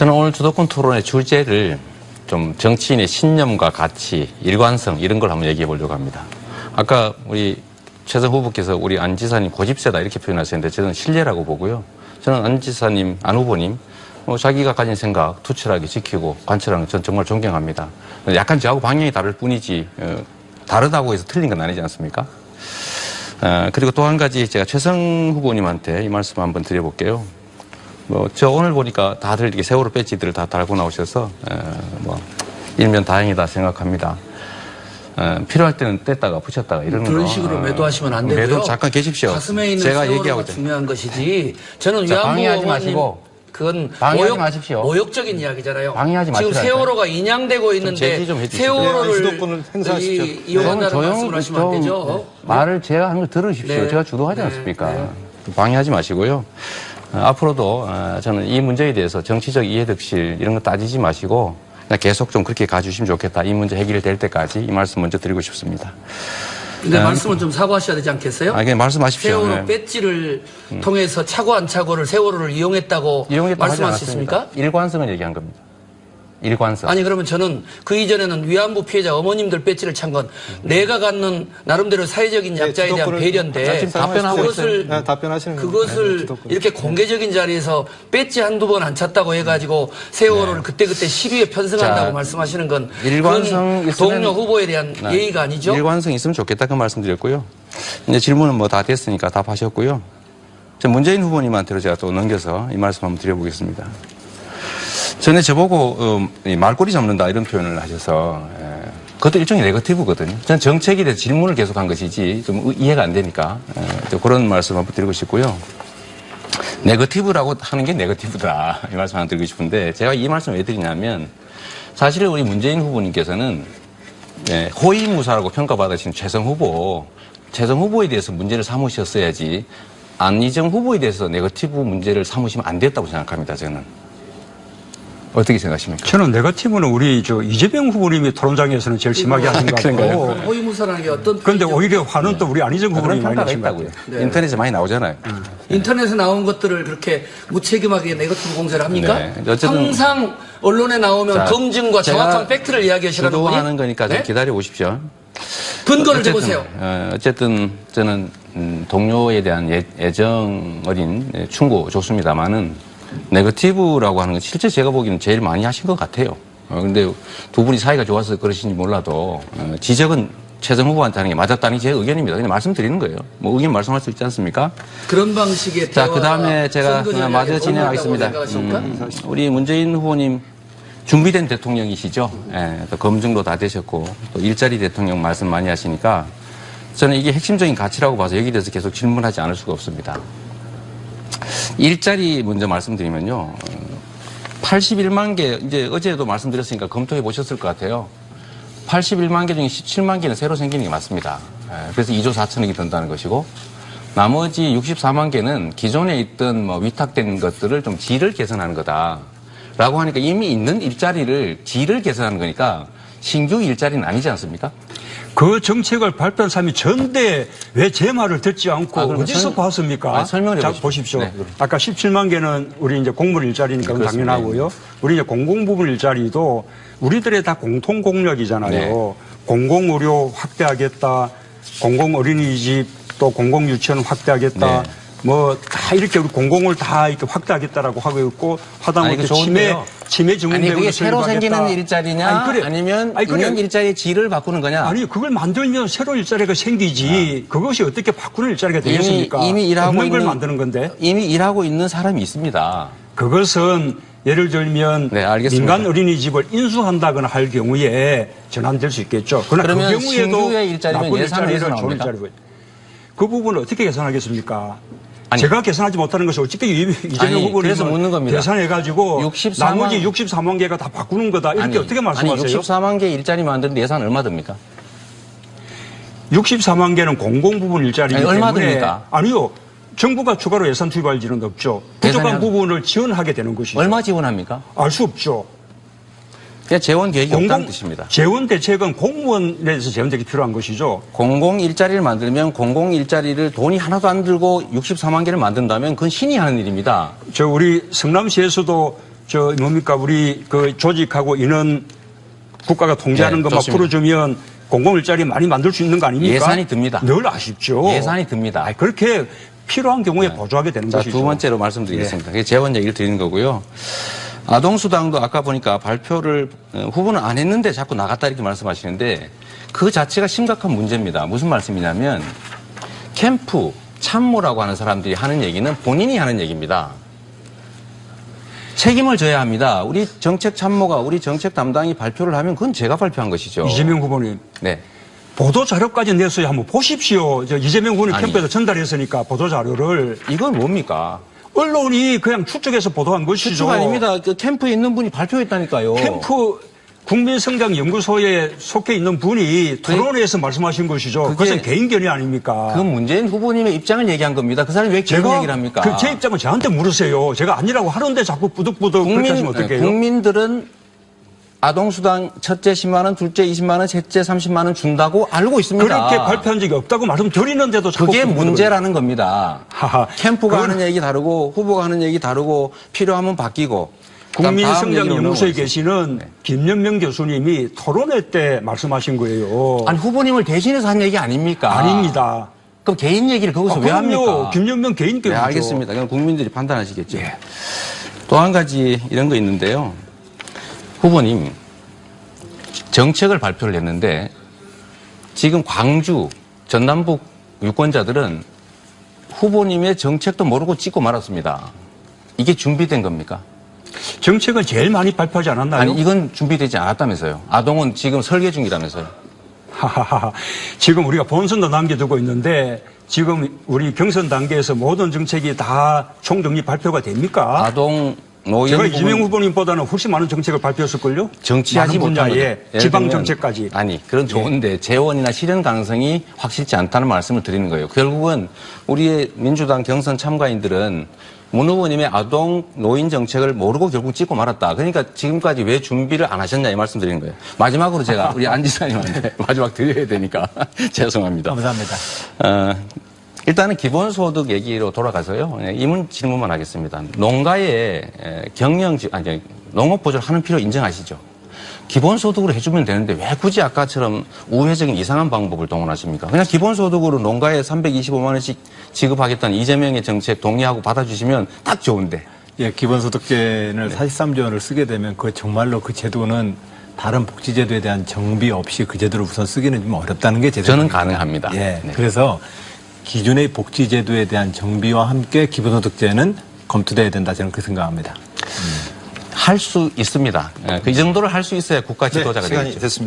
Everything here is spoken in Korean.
저는 오늘 주도권 토론의 주제를 좀 정치인의 신념과 가치, 일관성 이런 걸 한번 얘기해 보려고 합니다. 아까 우리 최성 후보께서 우리 안 지사님 고집세다 이렇게 표현하셨는데 저는 신뢰라고 보고요. 저는 안 지사님, 안 후보님 자기가 가진 생각 투철하게 지키고 관철하는 전 정말 존경합니다. 약간 저하고 방향이 다를 뿐이지 다르다고 해서 틀린 건 아니지 않습니까? 그리고 또 한 가지 제가 최성 후보님한테 이 말씀 한번 드려볼게요. 저 오늘 보니까 다들 이렇게 세월호 배지들을 다 달고 나오셔서 일면 다행이다 생각합니다. 필요할 때는 뗐다가 붙였다가 이런 그런 식으로 매도하시면 안 되고요. 매도 잠깐 계십시오. 가슴에 있는 제가 세월호가 얘기하고 중요한 것이지. 저는 위안부 방해하지 마시고. 그건 방해하지 마십시오. 모욕적인 이야기잖아요. 방해하지 마시라니까요. 지금 세월호가 인양되고 있는데 세월호를 주도권을 행사하십시오. 이용한다는 말씀을 하시면 안 되죠. 말을 제가 한 걸 들으십시오. 네. 제가 주도하지 않습니까? 방해하지 마시고요. 앞으로도 저는 이 문제에 대해서 정치적 이해득실 이런 거 따지지 마시고 그냥 계속 좀 그렇게 가주시면 좋겠다. 이 문제 해결될 때까지 이 말씀 먼저 드리고 싶습니다. 근데 말씀은 좀 사과하셔야 되지 않겠어요? 그냥 말씀하십시오. 세월호 네. 배지를 통해서 차고 안 차고를 세월호를 이용했다고 말씀하셨습니까? 일관성을 얘기한 겁니다. 일관성. 아니 그러면 저는 그 이전에는 위안부 피해자 어머님들 배지를 찬 건 내가 갖는 나름대로 사회적인 약자에 대한 배려인데 지금 답변하고 그것을 답변하시는 그것을 이렇게 공개적인 자리에서 배지 한두 번 안 찼다고 해가지고 세월호를 그때그때 시비에 편승한다고 말씀하시는 건 일관성 동료 후보에 대한 예의가 아니죠? 일관성 있으면 좋겠다 그 말씀드렸고요. 이제 질문은 뭐 다 됐으니까 답하셨고요. 저 문재인 후보님한테로 제가 또 넘겨서 이 말씀 한번 드려보겠습니다. 전에 저보고 말꼬리 잡는다 이런 표현을 하셔서 그것도 일종의 네거티브거든요. 저는 정책에 대해서 질문을 계속한 것이지 좀 이해가 안 되니까 그런 말씀 한번 드리고 싶고요. 네거티브라고 하는 게 네거티브다 이 말씀 하나 드리고 싶은데 제가 이 말씀 왜 드리냐면 사실 우리 문재인 후보님께서는 호위무사라고 평가받으신 최성 후보에 대해서 문제를 삼으셨어야지 안희정 후보에 대해서 네거티브 문제를 삼으시면 안 됐다고 생각합니다. 저는. 어떻게 생각하십니까? 저는 네거티브는 우리 이재명 후보님이 토론장에서는 제일 심하게 하신 것 같고. 호위무사라는 게 어떤? 그런데 오히려 화는 또 우리 안희정 후보님이 많이 하신 것 같아요. 네. 인터넷에 많이 나오잖아요. 인터넷에 나온 것들을 그렇게 무책임하게 네거티브 공세를 합니까? 네. 어쨌든 항상 언론에 나오면 검증과 정확한 팩트를 이야기하시라는 분이? 주도하는 거니까 좀 기다려 보십시오. 근거를 대보세요. 어쨌든 저는 동료에 대한 애정 어린 충고 좋습니다만은 네거티브라고 하는 건 실제 제가 보기에는 제일 많이 하신 것 같아요. 근데 두 분이 사이가 좋아서 그러신지 몰라도 지적은 최성 후보한테 하는 게 맞았다는 게 제 의견입니다. 그냥 말씀드리는 거예요. 뭐 의견 말씀할 수 있지 않습니까? 그런 방식의 자, 그 다음에 제가 마저 진행하겠습니다. 우리 문재인 후보님 준비된 대통령이시죠. 또 검증도 다 되셨고 또 일자리 대통령 말씀 많이 하시니까 저는 이게 핵심적인 가치라고 봐서 여기에 대해서 계속 질문하지 않을 수가 없습니다. 일자리 먼저 말씀드리면요. 81만 개, 이제 어제도 말씀드렸으니까 검토해 보셨을 것 같아요. 81만 개 중에 17만 개는 새로 생기는 게 맞습니다. 그래서 2조 4천억이 든다는 것이고, 나머지 64만 개는 기존에 있던 위탁된 것들을 좀 질을 개선하는 거다. 라고 하니까 이미 있는 일자리를 질을 개선하는 거니까 신규 일자리는 아니지 않습니까? 그 정책을 발표한 사람이 전대 왜 제 말을 듣지 않고 어디서 봤습니까? 설명해 보십시오. 네. 아까 17만 개는 우리 이제 공무원 일자리니까 네, 당연하고요. 우리 이제 공공부문 일자리도 우리들의 다 공통 공약이잖아요. 네. 공공의료 확대하겠다. 공공어린이집 또 공공유치원 확대하겠다. 네. 뭐 다 이렇게 우리 공공을 다 이렇게 확대하겠다라고 하고 있고 하다못해 치매 증후병을 그게 새로 생기는 일자리냐 아니면 있는 일자리의 질을 바꾸는 거냐? 아니 그걸 만들면 새로운 일자리가 생기지 그것이 어떻게 바꾸는 일자리가 되겠습니까? 이미 일하고 있는 걸 만드는 건데 이미 일하고 있는 사람이 있습니다. 그것은 예를 들면 민간 어린이집을 인수한다거나 할 경우에 전환될 수 있겠죠. 그러면 그 경우에도 신규의 일자리면 예산을 좋은 일자리고 그 부분을 어떻게 계산하겠습니까? 제가 계산하지 못하는 것이 어떻게 이재명 후보는 그래서 묻는 겁니다. 계산해가지고 나머지 64만 개가 다 바꾸는 거다 이렇게 어떻게 말씀하세요? 64만 개 일자리 만드는데 예산 얼마 듭니까? 64만 개는 공공부문 일자리이기 때문에 얼마 듭니까? 아니요. 정부가 추가로 예산 투입할 일은 없죠. 부족한 부분을 지원하게 되는 것이죠. 얼마 지원합니까? 알 수 없죠. 그냥 재원 계획이 없다는 뜻입니다. 재원 대책은 공무원에 대해서 재원 대책이 필요한 것이죠. 공공 일자리를 만들면 공공 일자리를 돈이 하나도 안 들고 64만 개를 만든다면 그건 신이 하는 일입니다. 우리 성남시에서도 뭡니까 우리 그 조직하고 인원 국가가 통제하는 네, 것만 좋습니다. 풀어주면 공공일자리 많이 만들 수 있는 거 아닙니까? 예산이 듭니다. 늘 아쉽죠. 예산이 듭니다. 그렇게 필요한 경우에 보조하게 되는 자, 것이죠. 두 번째로 말씀드리겠습니다. 그게 재원 얘기를 드리는 거고요. 아동수당도 아까 보니까 발표를 후보는 안 했는데 자꾸 나갔다 이렇게 말씀하시는데 그 자체가 심각한 문제입니다. 무슨 말씀이냐면 캠프, 참모라고 하는 사람들이 하는 얘기는 본인이 하는 얘기입니다. 책임을 져야 합니다. 우리 정책 참모가 우리 정책 담당이 발표를 하면 그건 제가 발표한 것이죠. 이재명 후보님. 네. 보도 자료까지 냈어요. 한번 보십시오. 이재명 후보님 아니. 캠프에서 전달했으니까 보도 자료를. 이건 뭡니까? 언론이 그냥 추측해서 보도한 것이죠. 추측 아닙니다. 그 캠프에 있는 분이 발표했다니까요. 캠프 국민성장연구소에 속해 있는 분이 토론회에서 말씀하신 것이죠. 그것은 개인견이 아닙니까? 그건 문재인 후보님의 입장을 얘기한 겁니다. 그 사람이 왜 개인 얘기를 합니까? 제 입장은 저한테 물으세요. 제가 아니라고 하는데 자꾸 부득부득 그렇게 하시면 어떡해요? 국민들은 아동수당 첫째 10만 원, 둘째 20만 원, 셋째 30만 원 준다고 알고 있습니다. 그렇게 발표한 적이 없다고 말씀드리는데도 자꾸 그게 문제라는 겁니다. 하하. 캠프가 하는 얘기 다르고 후보가 하는 얘기 다르고 필요하면 바뀌고. 국민성장연구소에 계시는 김연명 교수님이 토론회 때 말씀하신 거예요. 아니 후보님을 대신해서 한 얘기 아닙니까? 아닙니다. 그럼 개인 얘기를 거기서 왜 합니까? 김연명 개인 교수죠. 네, 알겠습니다. 그럼 국민들이 판단하시겠죠. 또 한 가지 이런 거 있는데요. 후보님 정책을 발표를 했는데 지금 광주, 전남북 유권자들은 후보님의 정책도 모르고 찍고 말았습니다. 이게 준비된 겁니까? 정책은 제일 많이 발표하지 않았나요? 아니 이건 준비되지 않았다면서요. 아동은 지금 설계 중이라면서요. 하하하. 지금 우리가 본선도 남겨두고 있는데 지금 우리 경선 단계에서 모든 정책이 다 총정리 발표가 됩니까? 아동 노인 제가 이재명 후보님보다는 훨씬 많은 정책을 발표했을걸요? 정치하지 많은 못한 분야에 거죠. 지방 예를 들면 정책까지. 아니 그런 좋은데 재원이나 실현 가능성이 확실치 않다는 말씀을 드리는 거예요. 결국은 우리의 민주당 경선 참가인들은 문 후보님의 아동 노인 정책을 모르고 결국 찍고 말았다. 그러니까 지금까지 왜 준비를 안 하셨냐 이 말씀 드리는 거예요. 마지막으로 제가 우리 안 지사님한테 마지막 드려야 되니까 죄송합니다. 감사합니다. 일단은 기본소득 얘기로 돌아가서요. 질문만 하겠습니다. 농가에 농업보조를 하는 필요 인정하시죠? 기본소득으로 해주면 되는데 왜 굳이 아까처럼 우회적인 이상한 방법을 동원하십니까? 그냥 기본소득으로 농가에 325만 원씩 지급하겠다는 이재명의 정책 동의하고 받아주시면 딱 좋은데. 예, 기본소득제를 43조 원을 쓰게 되면 그 정말로 그 제도는 다른 복지제도에 대한 정비 없이 그 제도를 우선 쓰기는 좀 어렵다는 게 제 저는 생각입니다. 가능합니다. 예, 네. 그래서 기존의 복지제도에 대한 정비와 함께 기본소득제는 검토돼야 된다 저는 그렇게 생각합니다. 할 수 있습니다. 그 정도를 할 수 있어야 국가 지도자가 시간이 되겠죠. 됐습니다.